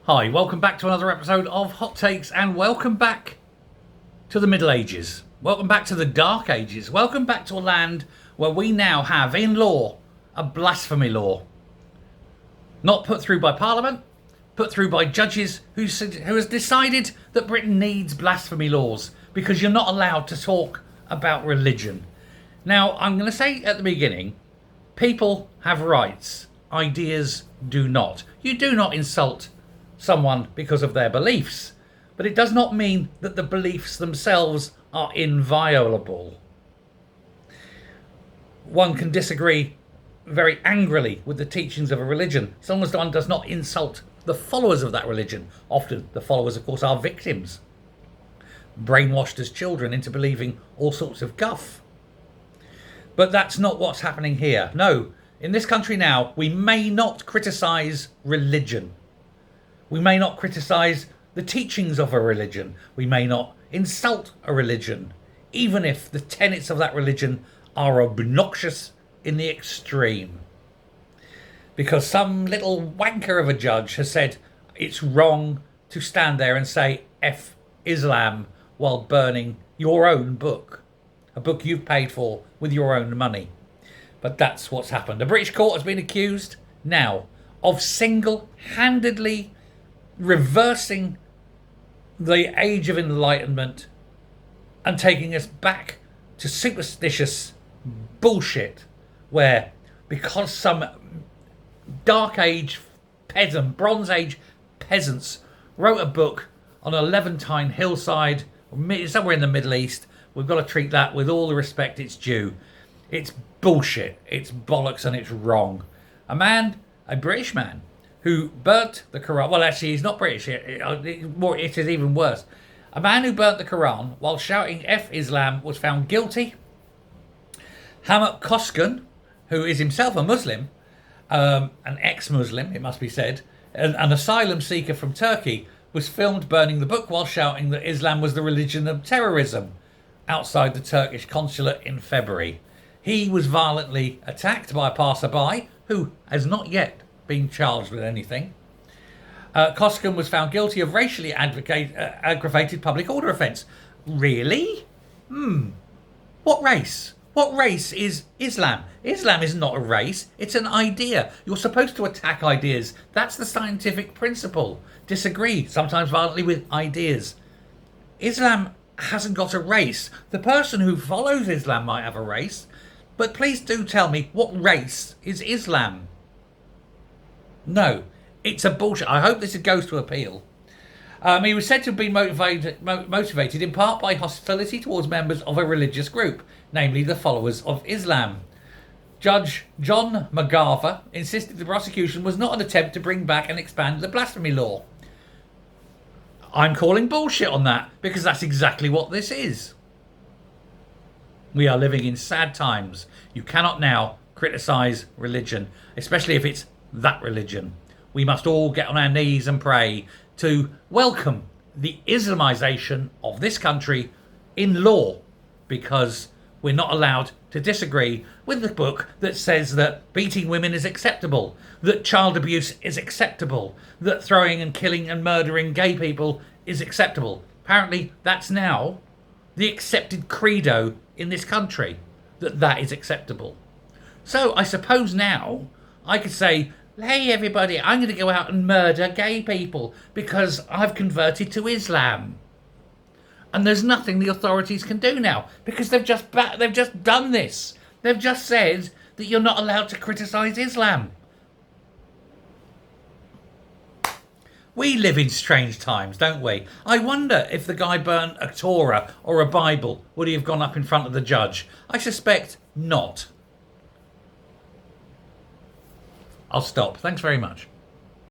Hi, welcome back to another episode of Hot Takes, and welcome back to the Middle Ages. Welcome back to the Dark Ages. Welcome back to a land where we now have in law a blasphemy law. Not put through by Parliament, put through by judges who has decided that Britain needs blasphemy laws because you're not allowed to talk about religion. Now, I'm going to say at the beginning, people have rights. Ideas do not. You do not insult someone because of their beliefs, but it does not mean that the beliefs themselves are inviolable. One can disagree very angrily with the teachings of a religion, as long as one does not insult the followers of that religion. Often the followers, of course, are victims, brainwashed as children into believing all sorts of guff. But that's not what's happening here. No, in this country now, we may not criticise religion. We may not criticise the teachings of a religion. We may not insult a religion, even if the tenets of that religion are obnoxious in the extreme. Because some little wanker of a judge has said it's wrong to stand there and say F Islam while burning your own book, a book you've paid for with your own money. But that's what's happened. A British court has been accused now of single-handedly reversing the age of enlightenment and taking us back to superstitious bullshit where, because some dark age peasant, bronze age peasants wrote a book on a Levantine hillside somewhere in the Middle East, we've got to treat that with all the respect it's due. It's bullshit, it's bollocks, and it's wrong. A British man, who burnt the Quran. Well, actually, he's not British. It is even worse. A man who burnt the Quran while shouting F Islam was found guilty. Hamid Koskan, who is himself a Muslim, an ex-Muslim, it must be said, an asylum seeker from Turkey, was filmed burning the book while shouting that Islam was the religion of terrorism outside the Turkish consulate in February. He was violently attacked by a passerby who has not yet been charged with anything. Koskan was found guilty of racially aggravated public order offence. Really? What race? What race is Islam? Islam is not a race, it's an idea. You're supposed to attack ideas. That's the scientific principle. Disagree, sometimes violently, with ideas. Islam hasn't got a race. The person who follows Islam might have a race, but please do tell me, what race is Islam? No, it's a bullshit. I hope this goes to appeal. He was said to have been motivated in part by hostility towards members of a religious group, namely the followers of Islam. Judge John McGarver insisted the prosecution was not an attempt to bring back and expand the blasphemy law. I'm calling bullshit on that, because that's exactly what this is. We are living in sad times. You cannot now criticise religion, especially if it's that religion. We must all get on our knees and pray to welcome the Islamisation of this country in law, because we're not allowed to disagree with the book that says that beating women is acceptable, that child abuse is acceptable, that throwing and killing and murdering gay people is acceptable. Apparently that's now the accepted credo in this country, that is acceptable. So I suppose now I could say, hey everybody, I'm going to go out and murder gay people because I've converted to Islam. And there's nothing the authorities can do now, because they've just done this. They've just said that you're not allowed to criticise Islam. We live in strange times, don't we? I wonder if the guy burnt a Torah or a Bible, would he have gone up in front of the judge? I suspect not. I'll stop. Thanks very much.